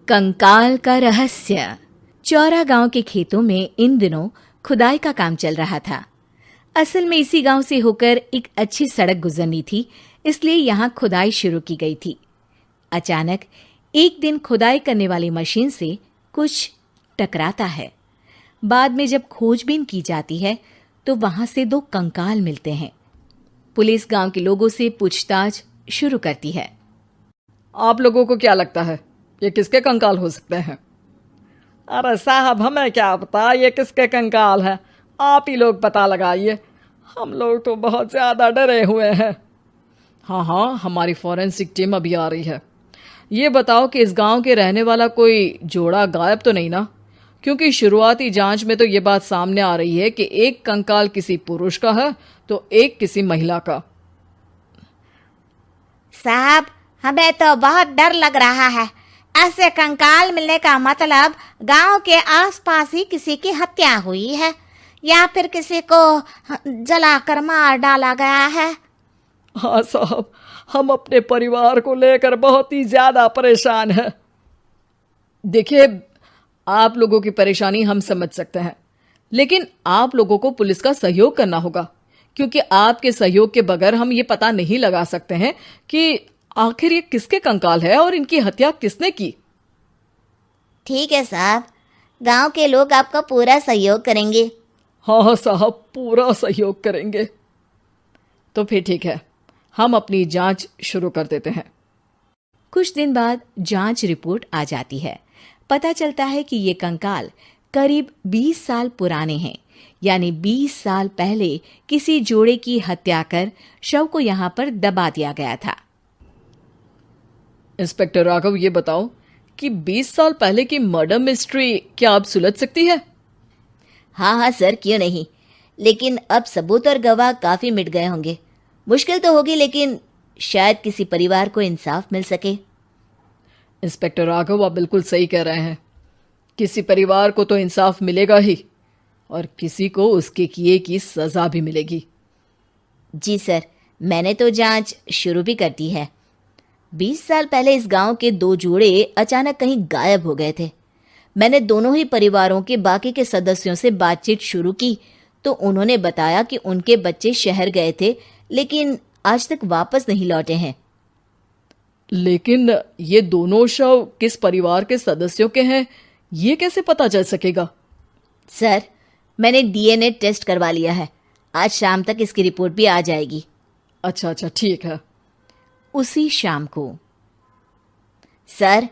कंकाल का रहस्य। चौरा गांव के खेतों में इन दिनों खुदाई का काम चल रहा था। असल में इसी गांव से होकर एक अच्छी सड़क गुजरनी थी, इसलिए यहां खुदाई शुरू की गई थी। अचानक एक दिन खुदाई करने वाली मशीन से कुछ टकराता है। बाद में जब खोजबीन की जाती है तो वहां से 2 कंकाल मिलते हैं। पुलिस गांव के लोगों से पूछताछ शुरू करती है। आप लोगों को क्या लगता है ये किसके कंकाल हो सकते हैं? अरे साहब, हमें क्या पता ये किसके कंकाल है, आप ही लोग पता लगाइए। हम लोग तो बहुत ज़्यादा डरे हुए हैं। हाँ, हमारी फॉरेंसिक टीम अभी आ रही है। ये बताओ कि इस गांव के रहने वाला कोई जोड़ा गायब तो नहीं ना? क्योंकि शुरुआती जांच में तो ये बात सामने आ रही है कि एक कंकाल किसी पुरुष का है तो एक किसी महिला का। साहब, हमें तो बहुत डर लग रहा है। ऐसे कंकाल मिलने का मतलब गांव के आसपास ही किसी की हत्या हुई है या फिर किसी को जलाकर मार डाला गया है। हाँ साहब, हम अपने परिवार को लेकर बहुत ही ज्यादा परेशान हैं। देखिए, आप लोगों की परेशानी हम समझ सकते हैं, लेकिन आप लोगों को पुलिस का सहयोग करना होगा, क्योंकि आपके सहयोग के बगैर हम ये पता नहीं लगा सकते हैं कि आखिर ये किसके कंकाल है और इनकी हत्या किसने की। ठीक है साहब, गांव के लोग आपका पूरा सहयोग करेंगे। हाँ साहब, पूरा सहयोग करेंगे। तो फिर ठीक है, हम अपनी जांच शुरू कर देते हैं। कुछ दिन बाद जांच रिपोर्ट आ जाती है। पता चलता है कि ये कंकाल करीब 20 साल पुराने हैं, यानी 20 साल पहले किसी जोड़े की हत्या कर शव को यहाँ पर दबा दिया गया था। इंस्पेक्टर राघव, ये बताओ कि 20 साल पहले की मर्डर मिस्ट्री क्या अब सुलझ सकती है? हाँ सर, क्यों नहीं। लेकिन अब सबूत और गवाह काफी मिट गए होंगे। मुश्किल तो होगी, लेकिन शायद किसी परिवार को इंसाफ मिल सके। इंस्पेक्टर राघव, आप बिल्कुल सही कह रहे हैं। किसी परिवार को तो इंसाफ मिलेगा ही, और किसी को उसके किए की सजा भी मिलेगी। जी सर, मैंने तो जांच शुरू भी कर दी है। 20 साल पहले इस गांव के 2 जोड़े अचानक कहीं गायब हो गए थे। मैंने दोनों ही परिवारों के बाकी के सदस्यों से बातचीत शुरू की तो उन्होंने बताया कि उनके बच्चे शहर गए थे, लेकिन आज तक वापस नहीं लौटे हैं। लेकिन ये दोनों शव किस परिवार के सदस्यों के हैं, ये कैसे पता चल सकेगा? सर, मैंने डीएनए टेस्ट करवा लिया है। आज शाम तक इसकी रिपोर्ट भी आ जाएगी। अच्छा, ठीक है। उसी शाम को सर,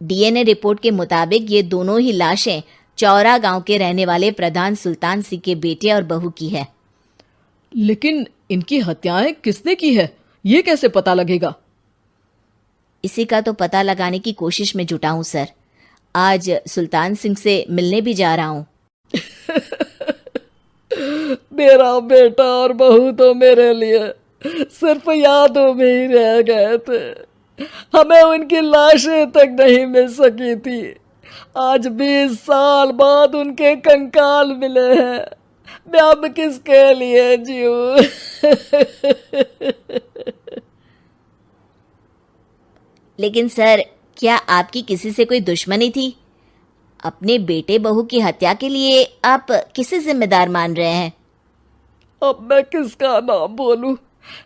डीएनए रिपोर्ट के मुताबिक ये दोनों ही लाशें चौरा गांव के रहने वाले प्रधान सुल्तान सिंह के बेटे और बहू की है। लेकिन इनकी हत्याएं किसने की है, ये कैसे पता लगेगा? इसी का तो पता लगाने की कोशिश में जुटा हूं सर। आज सुल्तान सिंह से मिलने भी जा रहा हूं। मेरा बेटा और बहू तो मेरे लिए सिर्फ यादों में ही रह गए थे। हमें उनकी लाशें तक नहीं मिल सकी थी। आज 20 साल बाद उनके कंकाल मिले हैं। मैं अब किसके लिए जीऊं? लेकिन सर, क्या आपकी किसी से कोई दुश्मनी थी? अपने बेटे बहू की हत्या के लिए आप किसे जिम्मेदार मान रहे हैं? अब मैं किसका नाम बोलूं?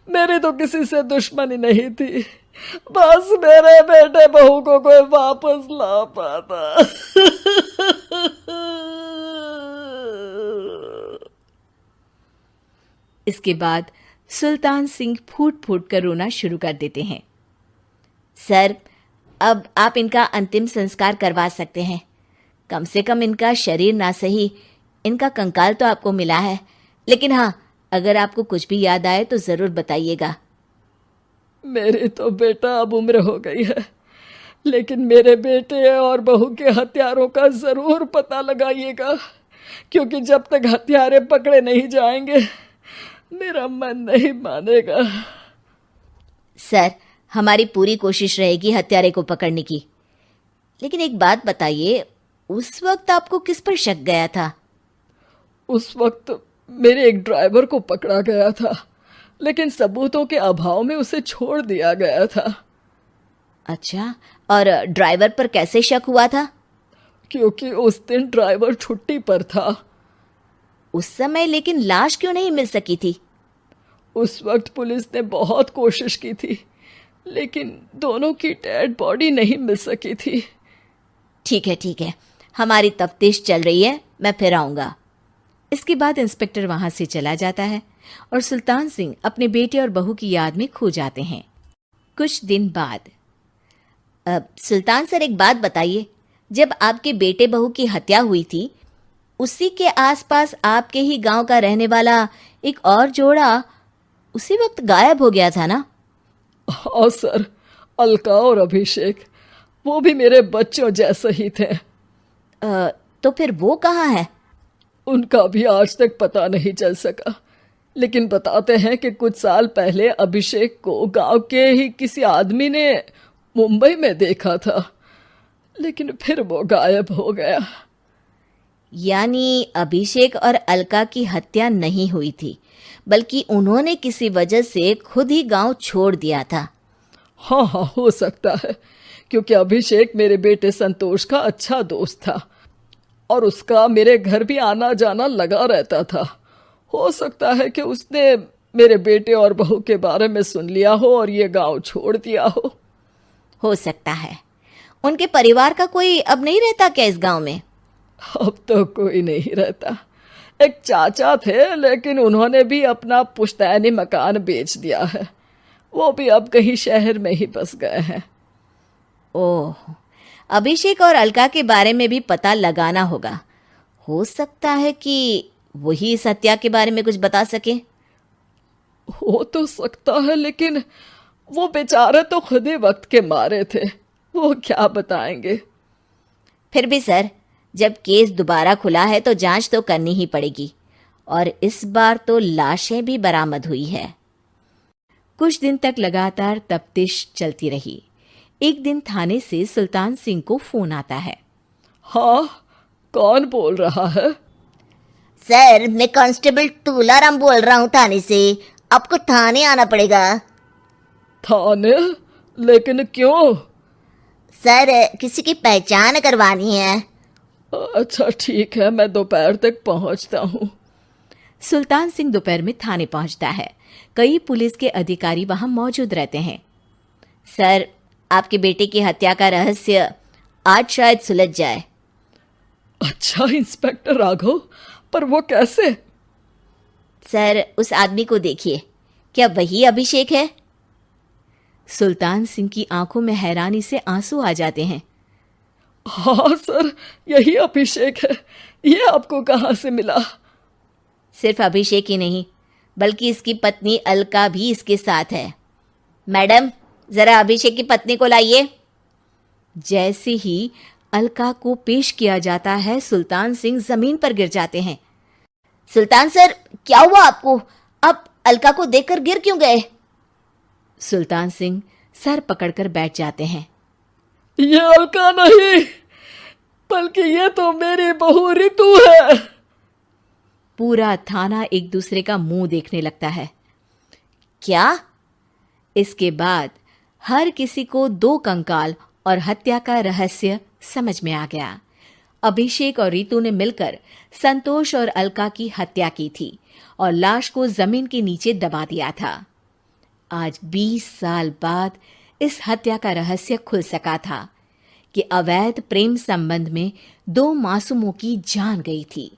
मेरी तो किसी से दुश्मनी नहीं थी, बस मेरे बेटे बहू को कोई वापस ला पाता। इसके बाद सुल्तान सिंह फूट फूट कर रोना शुरू कर देते हैं। सर, अब आप इनका अंतिम संस्कार करवा सकते हैं। कम से कम इनका शरीर ना सही, इनका कंकाल तो आपको मिला है। लेकिन हाँ, अगर आपको कुछ भी याद आए तो जरूर बताइएगा। मेरी तो बेटा अब उम्र हो गई है, लेकिन मेरे बेटे और बहू के हत्यारों का जरूर पता लगाइएगा, क्योंकि जब तक हत्यारे पकड़े नहीं जाएंगे मेरा मन नहीं मानेगा। सर, हमारी पूरी कोशिश रहेगी हत्यारे को पकड़ने की। लेकिन एक बात बताइए, उस वक्त आपको किस पर शक गया था? उस वक्त मेरे एक ड्राइवर को पकड़ा गया था, लेकिन सबूतों के अभाव में उसे छोड़ दिया गया था। अच्छा, और ड्राइवर पर कैसे शक हुआ था? क्योंकि उस दिन ड्राइवर छुट्टी पर था। उस समय लेकिन लाश क्यों नहीं मिल सकी थी? उस वक्त पुलिस ने बहुत कोशिश की थी, लेकिन दोनों की डेड बॉडी नहीं मिल सकी थी। ठीक है, हमारी तफ्तीश चल रही है, मैं फिर आऊंगा। इसके बाद इंस्पेक्टर वहां से चला जाता है और सुल्तान सिंह अपने बेटे और बहू की याद में खो जाते हैं। कुछ दिन बाद सुल्तान सर, एक बात बताइए, जब आपके बेटे बहू की हत्या हुई थी, उसी के आसपास आपके ही गांव का रहने वाला एक और जोड़ा उसी वक्त गायब हो गया था ना? हाँ सर, अलका और अभिषेक, वो भी मेरे बच्चों जैसे ही थे। तो फिर वो कहाँ है? उनका भी आज तक पता नहीं चल सका, लेकिन बताते हैं कि कुछ साल पहले अभिषेक को गांव के ही किसी आदमी ने मुंबई में देखा था, लेकिन फिर वो गायब हो गया। यानी अभिषेक और अलका की हत्या नहीं हुई थी, बल्कि उन्होंने किसी वजह से खुद ही गांव छोड़ दिया था। हाँ, हो सकता है, क्योंकि अभिषेक मेरे बेटे संतोष का अच्छा दोस्त था और उसका मेरे घर भी आना जाना लगा रहता था। हो सकता है कि उसने मेरे बेटे और बहू के बारे में सुन लिया हो और ये गांव छोड़ दिया हो सकता है। उनके परिवार का कोई अब नहीं रहता क्या इस गांव में? अब तो कोई नहीं रहता। एक चाचा थे, लेकिन उन्होंने भी अपना पुश्तैनी मकान बेच दिया है। वो भी अब कहीं शहर में ही बस गए हैं। ओह, अभिषेक और अलका के बारे में भी पता लगाना होगा। हो सकता है कि वही इस हत्या के बारे में कुछ बता सके। हो तो सकता है, लेकिन वो बेचारे तो खुद ही वक्त के मारे थे, वो क्या बताएंगे। फिर भी सर, जब केस दोबारा खुला है तो जांच तो करनी ही पड़ेगी, और इस बार तो लाशें भी बरामद हुई है। कुछ दिन तक लगातार तफ्तीश चलती रही। एक दिन थाने से सुल्तान सिंह को फोन आता है। हाँ, कौन बोल रहा है? सर, मैं कांस्टेबल तुलाराम बोल रहा हूँ थाने से। आपको थाने आना पड़ेगा। थाने? लेकिन क्यों? सर, किसी की पहचान करवानी है। अच्छा ठीक है, मैं दोपहर तक पहुंचता हूँ। सुल्तान सिंह दोपहर में थाने पहुंचता है। कई पुलिस के अधिकारी वहां मौजूद रहते हैं। सर, आपके बेटे की हत्या का रहस्य आज शायद सुलझ जाए। अच्छा इंस्पेक्टर राघव, पर वो कैसे? सर, उस आदमी को देखिए, क्या वही अभिषेक है? सुल्तान सिंह की आंखों में हैरानी से आंसू आ जाते हैं। हाँ सर, यही अभिषेक है। ये आपको कहाँ से मिला? सिर्फ अभिषेक ही नहीं, बल्कि इसकी पत्नी अलका भी इसके साथ है। मैडम, जरा अभिषेक की पत्नी को लाइए। जैसे ही अलका को पेश किया जाता है, सुल्तान सिंह जमीन पर गिर जाते हैं। सुल्तान सर, क्या हुआ आपको? आप अलका को देखकर गिर क्यों गए? सुल्तान सिंह सर पकड़कर बैठ जाते हैं। ये अलका नहीं, बल्कि ये तो मेरी बहू रितु है। पूरा थाना एक दूसरे का मुंह देखने लगता है। क्या? इसके बाद हर किसी को दो कंकाल और हत्या का रहस्य समझ में आ गया। अभिषेक और रितु ने मिलकर संतोष और अलका की हत्या की थी और लाश को जमीन के नीचे दबा दिया था। आज 20 साल बाद इस हत्या का रहस्य खुल सका था कि अवैध प्रेम संबंध में 2 मासूमों की जान गई थी।